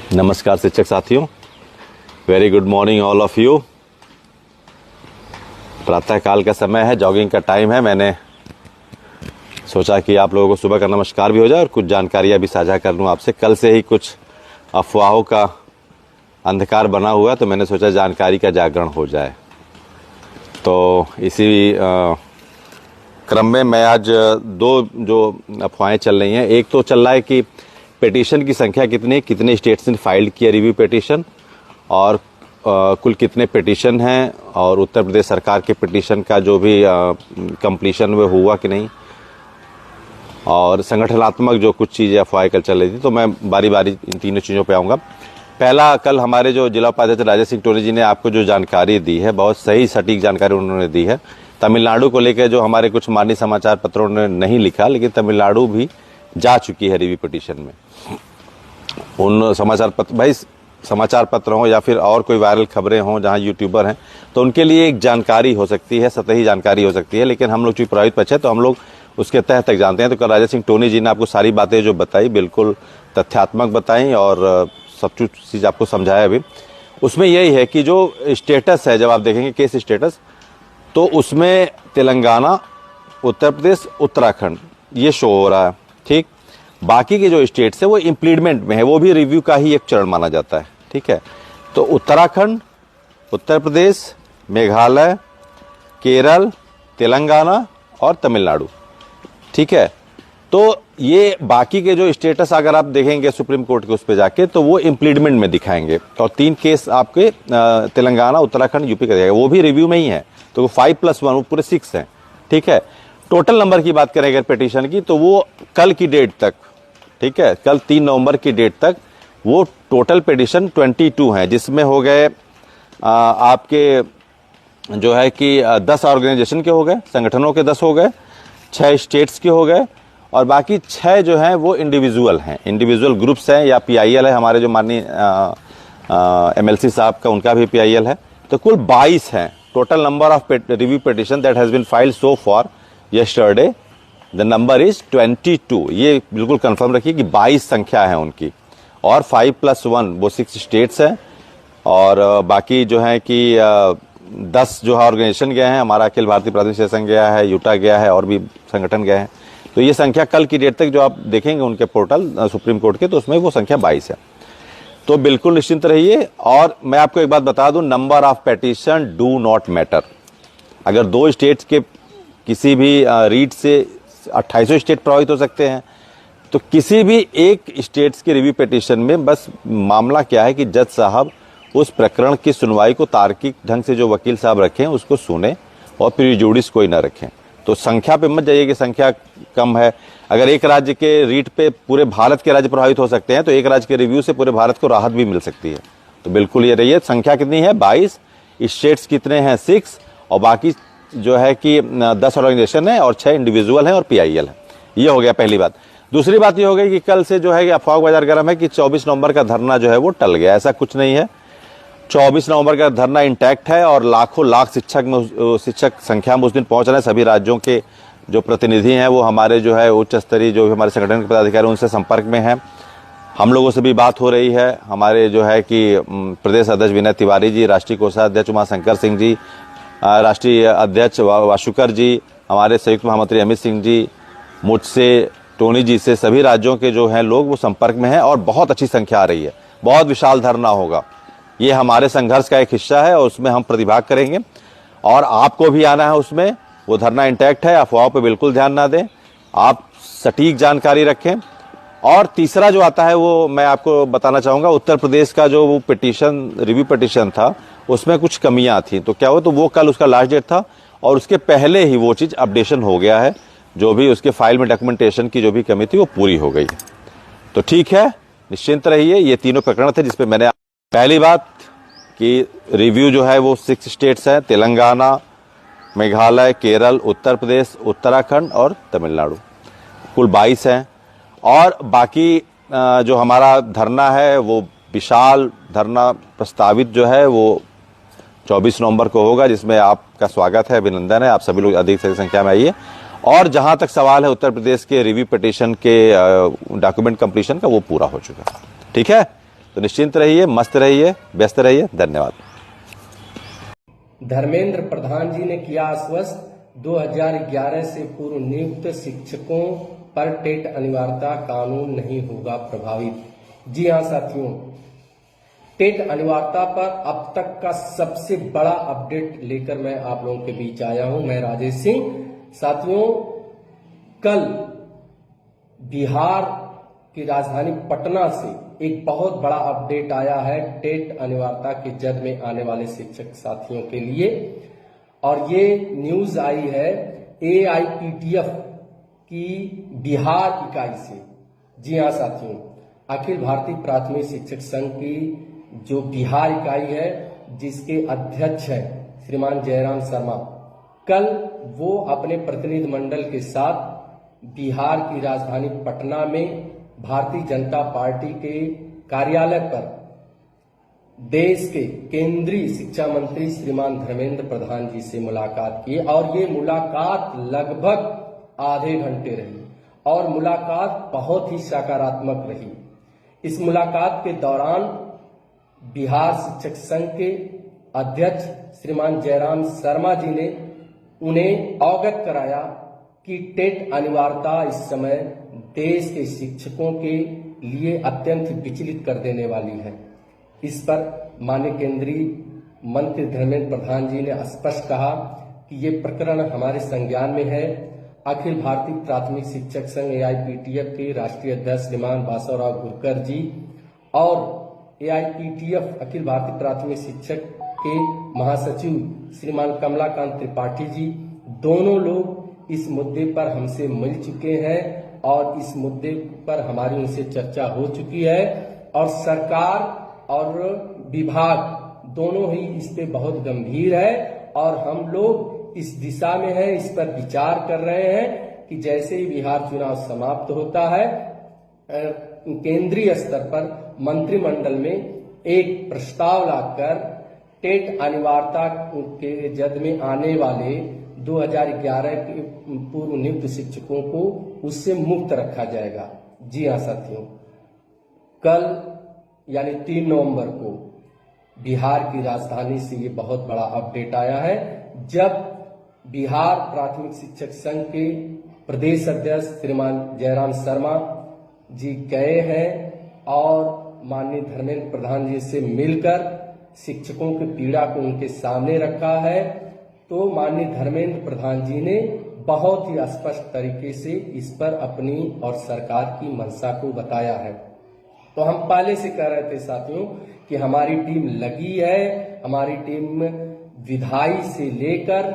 नमस्कार शिक्षक साथियों, very good morning all of you. प्रातःकाल का समय है, जॉगिंग का टाइम है। मैंने सोचा कि आप लोगों को सुबह का नमस्कार भी हो जाए और कुछ जानकारियां भी साझा कर लूँ आपसे। कल से ही कुछ अफवाहों का अंधकार बना हुआ है, तो मैंने सोचा जानकारी का जागरण हो जाए। तो इसी क्रम में मैं आज दो जो अफवाहें चल रही हैं, एक तो चल रहा है कि पिटीशन की संख्या कितने स्टेट्स ने फाइल किया रिव्यू पिटीशन, और कुल कितने पिटीशन हैं, और उत्तर प्रदेश सरकार के पिटीशन का जो भी कंप्लीशन वो हुआ कि नहीं, और संगठनात्मक जो कुछ चीज़ें अफवाहें कल चल रही थी। तो मैं बारी बारी इन तीनों चीज़ों पे आऊँगा। पहला, कल हमारे जो जिला उपाध्यक्ष राजेश सिंह टोनी जी ने आपको जो जानकारी दी है, बहुत सही सटीक जानकारी उन्होंने दी है। तमिलनाडु को लेकर जो हमारे कुछ मान्य समाचार पत्रों ने नहीं लिखा, लेकिन तमिलनाडु भी जा चुकी है रिव्यू पिटीशन में। उन समाचार पत्र हों या फिर और कोई वायरल खबरें हों जहां यूट्यूबर हैं, तो उनके लिए एक जानकारी हो सकती है, सतही जानकारी हो सकती है, लेकिन हम लोग चूंकि प्रभावित पक्ष है तो हम लोग उसके तह तक जानते हैं। तो कल राजेश सिंह टोनी जी ने आपको सारी बातें जो बताई बिल्कुल तथ्यात्मक बताई और सब चीज़ आपको समझाया भी। उसमें यही है कि जो स्टेटस है, जब आप देखेंगे केस स्टेटस, तो उसमें तेलंगाना, उत्तर प्रदेश, उत्तराखंड ये शो हो रहा है। ठीक, बाकी के जो स्टेट्स है वो इम्प्लीमेंट में है, वो भी रिव्यू का ही एक चरण माना जाता है। ठीक है, तो उत्तराखंड, उत्तर प्रदेश, मेघालय, केरल, तेलंगाना और तमिलनाडु। ठीक है, तो ये बाकी के जो स्टेटस अगर आप देखेंगे सुप्रीम कोर्ट के उस पर जाके, तो वो इम्प्लीमेंट में दिखाएंगे, और 3 केस आपके तेलंगाना, उत्तराखंड, यूपी का जाएगा, वो भी रिव्यू में ही है। तो 5+1 वो पूरे 6 हैं। ठीक है, टोटल नंबर की बात करें अगर पिटीशन की, तो वो कल की डेट तक, ठीक है, कल 3 नवंबर की डेट तक वो टोटल पिटीशन 22 हैं, जिसमें हो गए आपके जो है कि 10 ऑर्गेनाइजेशन के हो गए, संगठनों के 10 हो गए, 6 स्टेट्स के हो गए, और बाकी 6 जो हैं वो इंडिविजुअल हैं, इंडिविजुअल ग्रुप्स हैं, या PIL है, हमारे जो माननीय MLC साहब का उनका भी PIL है। तो कुल 22 हैं total number of review petition that has been filed so for yesterday. The number is 22। ये बिल्कुल कंफर्म रखिए कि 22 संख्या है उनकी, और 5+1 वो 6 स्टेट्स हैं, और बाकी जो है कि 10 जो है ऑर्गेनाइजेशन गए हैं, हमारा अखिल भारतीय प्राथमिक संघ गया है, यूटा गया है, और भी संगठन गए हैं। तो ये संख्या कल की डेट तक जो आप देखेंगे उनके पोर्टल सुप्रीम कोर्ट के, तो उसमें वो संख्या 22 है। तो बिल्कुल निश्चिंत रहिए। और मैं आपको एक बात बता दूं, number of petition do not matter. अगर 2 स्टेट्स के किसी भी रीट से 28 स्टेट प्रभावित हो सकते हैं, तो किसी भी एक स्टेट्स के रिव्यू पिटीशन में बस मामला क्या है कि जज साहब उस प्रकरण की सुनवाई को तार्किक ढंग से जो वकील साहब रखें उसको सुने, और प्रीजुडिस कोई ना रखें। तो संख्या पे मत जाइए कि संख्या कम है। अगर एक राज्य के रीट पे पूरे भारत के राज्य प्रभावित हो सकते हैं, तो एक राज्य के रिव्यू से पूरे भारत को राहत भी मिल सकती है। तो बिल्कुल ये रहिए, संख्या कितनी है 22, स्टेट्स कितने हैं 6, और बाकी जो है कि 10 ऑर्गेनाइजेशन है, और 6 इंडिविजुअल हैं, और PIL है। ये हो गया पहली बात। दूसरी बात ये हो गई कि कल से जो है कि अफवाह बाजार गर्म है कि 24 नवंबर का धरना जो है वो टल गया। ऐसा कुछ नहीं है, 24 नवंबर का धरना इंटैक्ट है, और लाखों लाख शिक्षक संख्या में उस दिन पहुंच रहे हैं। सभी राज्यों के जो प्रतिनिधि हैं वो हमारे जो है उच्च स्तरीय जो हमारे संगठन के पदाधिकारी उनसे संपर्क में हैं। हम लोगों से भी बात हो रही है। हमारे जो है कि प्रदेश अध्यक्ष विनय तिवारी जी, राष्ट्रीय कोषाध्यक्ष उमाशंकर सिंह जी, राष्ट्रीय अध्यक्ष वाशुकर जी, हमारे संयुक्त महामंत्री अमित सिंह जी, मुझसे, टोनी जी से, सभी राज्यों के जो हैं लोग वो संपर्क में हैं, और बहुत अच्छी संख्या आ रही है। बहुत विशाल धरना होगा, ये हमारे संघर्ष का एक हिस्सा है, और उसमें हम प्रतिभाग करेंगे, और आपको भी आना है उसमें। वो धरना इंटैक्ट है, अफवाहों पे बिल्कुल ध्यान ना दें, आप सटीक जानकारी रखें। और तीसरा जो आता है वो मैं आपको बताना चाहूँगा, उत्तर प्रदेश का जो वो पिटीशन रिव्यू पिटीशन था उसमें कुछ कमियां थी। तो क्या हुआ, तो वो कल उसका लास्ट डेट था, और उसके पहले ही वो चीज़ अपडेशन हो गया है। जो भी उसके फाइल में डॉक्यूमेंटेशन की जो भी कमी थी वो पूरी हो गई है। तो ठीक है, निश्चिंत रहिए। ये तीनों प्रकरण थे जिसपे मैंने, पहली बात कि रिव्यू जो है वो 6 स्टेट्स हैं, तेलंगाना, मेघालय, केरल, उत्तर प्रदेश, उत्तराखंड और तमिलनाडु, कुल 22 हैं। और बाकी जो हमारा धरना है वो विशाल धरना प्रस्तावित जो है वो 24 नवंबर को होगा, जिसमें आपका स्वागत है, अभिनंदन है। आप सभी लोग अधिक से संख्या में आइए। और जहां तक सवाल है उत्तर प्रदेश के रिव्यू पिटीशन के डॉक्यूमेंट कंप्लीशन का, वो पूरा हो चुका है। ठीक है, तो निश्चिंत रहिए, मस्त रहिए, व्यस्त रहिए। धन्यवाद। धर्मेंद्र प्रधान जी ने किया आश्वस्त 2011 से पूर्व नियुक्त शिक्षकों पर टेट अनिवार्यता कानून नहीं होगा प्रभावित। जी हाँ साथियों, टेट अनिवार्यता पर अब तक का सबसे बड़ा अपडेट लेकर मैं आप लोगों के बीच आया हूं। मैं राजेश सिंह। साथियों, कल बिहार की राजधानी पटना से एक बहुत बड़ा अपडेट आया है टेट अनिवार्यता के जद में आने वाले शिक्षक साथियों के लिए, और ये न्यूज आई है AIPTF की बिहार इकाई से। जी हाँ साथियों, अखिल भारतीय प्राथमिक शिक्षक संघ की जो बिहार इकाई है, जिसके अध्यक्ष है श्रीमान जयराम शर्मा, कल वो अपने प्रतिनिधि मंडल के साथ बिहार की राजधानी पटना में भारतीय जनता पार्टी के कार्यालय पर देश के केंद्रीय शिक्षा मंत्री श्रीमान धर्मेंद्र प्रधान जी से मुलाकात की, और ये मुलाकात लगभग आधे घंटे रही और मुलाकात बहुत ही सकारात्मक रही। इस मुलाकात के दौरान बिहार शिक्षक संघ के अध्यक्ष श्रीमान जयराम शर्मा जी ने उन्हें अवगत कराया कि टेट अनिवार्यता इस समय देश के शिक्षकों के लिए अत्यंत विचलित कर देने वाली है। इस पर माननीय केंद्रीय मंत्री धर्मेंद्र प्रधान जी ने स्पष्ट कहा कि ये प्रकरण हमारे संज्ञान में है। अखिल भारतीय प्राथमिक शिक्षक संघ AIPTF के राष्ट्रीय अध्यक्ष श्रीमान बासवराव गुरकर जी और AIPTF अखिल भारतीय प्राथमिक शिक्षक के महासचिव श्रीमान कमलाकांत त्रिपाठी जी, दोनों लोग इस मुद्दे पर हमसे मिल चुके हैं और इस मुद्दे पर हमारी उनसे चर्चा हो चुकी है, और सरकार और विभाग दोनों ही इस पे बहुत गंभीर है, और हम लोग इस दिशा में हैं, इस पर विचार कर रहे हैं कि जैसे ही बिहार चुनाव समाप्त होता है, केंद्रीय स्तर पर मंत्रिमंडल में एक प्रस्ताव लाकर टेट अनिवार्यता के जद में आने वाले 2011 के पूर्व नियुक्त शिक्षकों को उससे मुक्त रखा जाएगा। जी हाँ साथियों, कल यानी 3 नवंबर को बिहार की राजधानी से ये बहुत बड़ा अपडेट आया है, जब बिहार प्राथमिक शिक्षक संघ के प्रदेश अध्यक्ष श्रीमान जयराम शर्मा जी गए हैं और माननीय धर्मेंद्र प्रधान जी से मिलकर शिक्षकों की पीड़ा को उनके सामने रखा है। तो माननीय धर्मेंद्र प्रधान जी ने बहुत ही स्पष्ट तरीके से इस पर अपनी और सरकार की मंशा को बताया है। तो हम पहले से कह रहे थे साथियों कि हमारी टीम लगी है, हमारी टीम विधायी से लेकर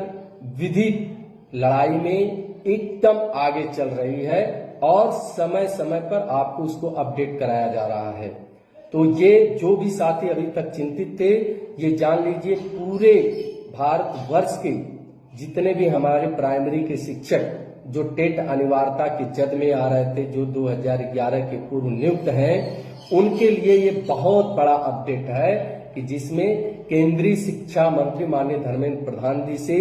विधिक लड़ाई में एकदम आगे चल रही है और समय समय पर आपको उसको अपडेट कराया जा रहा है। तो ये जो भी साथी अभी तक चिंतित थे, ये जान लीजिए पूरे भारतवर्ष के जितने भी हमारे प्राइमरी के शिक्षक जो टेट अनिवार्यता के जद में आ रहे थे, जो 2011 के पूर्व नियुक्त हैं, उनके लिए ये बहुत बड़ा अपडेट है कि जिसमें केंद्रीय शिक्षा मंत्री माननीय धर्मेंद्र प्रधान जी से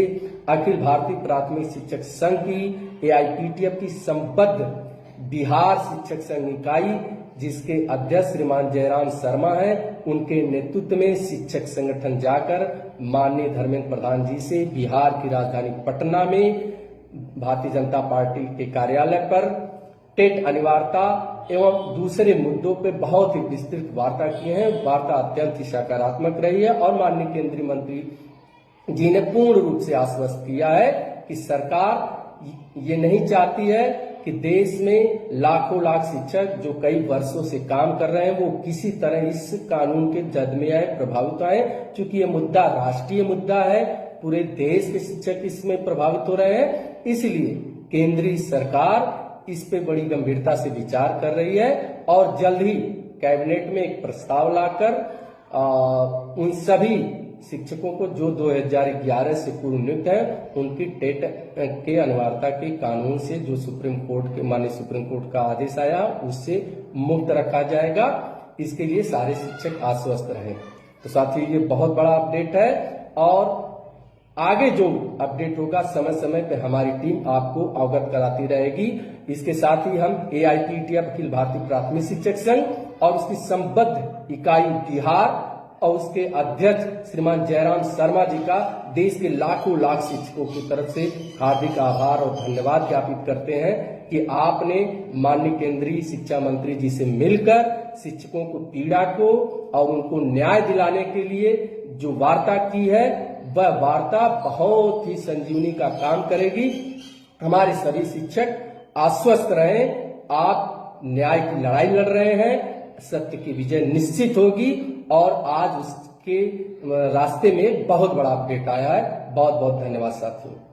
अखिल भारतीय प्राथमिक शिक्षक संघ की AIPTF की संबद्ध बिहार शिक्षक संघ इकाई, जिसके अध्यक्ष श्रीमान जयराम शर्मा हैं, उनके नेतृत्व में शिक्षक संगठन जाकर माननीय धर्मेंद्र प्रधान जी से बिहार की राजधानी पटना में भारतीय जनता पार्टी के कार्यालय पर टेट अनिवार्यता एवं दूसरे मुद्दों पर बहुत ही विस्तृत वार्ता किए हैं। वार्ता अत्यंत ही सकारात्मक रही है और माननीय केंद्रीय मंत्री जी ने पूर्ण रूप से आश्वस्त किया है कि सरकार ये नहीं चाहती है कि देश में लाखों लाख शिक्षक जो कई वर्षों से काम कर रहे हैं वो किसी तरह इस कानून के जद में आए, प्रभावित आए। चूंकि ये मुद्दा राष्ट्रीय मुद्दा है, पूरे देश के शिक्षक इसमें प्रभावित हो रहे हैं, इसलिए केंद्रीय सरकार इस पे बड़ी गंभीरता से विचार कर रही है और जल्द ही कैबिनेट में एक प्रस्ताव लाकर उन सभी शिक्षकों को जो 2011 से पूर्व नियुक्त है उनकी टेट के अनिवार्यता के कानून से जो सुप्रीम कोर्ट के माननीय सुप्रीम कोर्ट का आदेश आया उससे मुक्त रखा जाएगा। इसके लिए सारे शिक्षक आश्वस्त रहे। तो साथियों ये बहुत बड़ा अपडेट है और आगे जो अपडेट होगा समय समय पे हमारी टीम आपको अवगत कराती रहेगी। इसके साथ ही हम AIPTF अखिल भारतीय प्राथमिक शिक्षक संघ और उसकी संबद्ध इकाई बिहार और उसके अध्यक्ष श्रीमान जयराम शर्मा जी का देश के लाखों लाख शिक्षकों की तरफ से हार्दिक आभार और धन्यवाद ज्ञापित करते हैं कि आपने माननीय केंद्रीय शिक्षा मंत्री जी से मिलकर शिक्षकों को पीड़ा को और उनको न्याय दिलाने के लिए जो वार्ता की है, वह वार्ता बहुत ही संजीवनी का काम करेगी। हमारे सभी शिक्षक आश्वस्त रहें, आप न्याय की लड़ाई लड़ रहे हैं, सत्य की विजय निश्चित होगी और आज उसके रास्ते में बहुत बड़ा अपडेट आया है। बहुत बहुत धन्यवाद साथियों।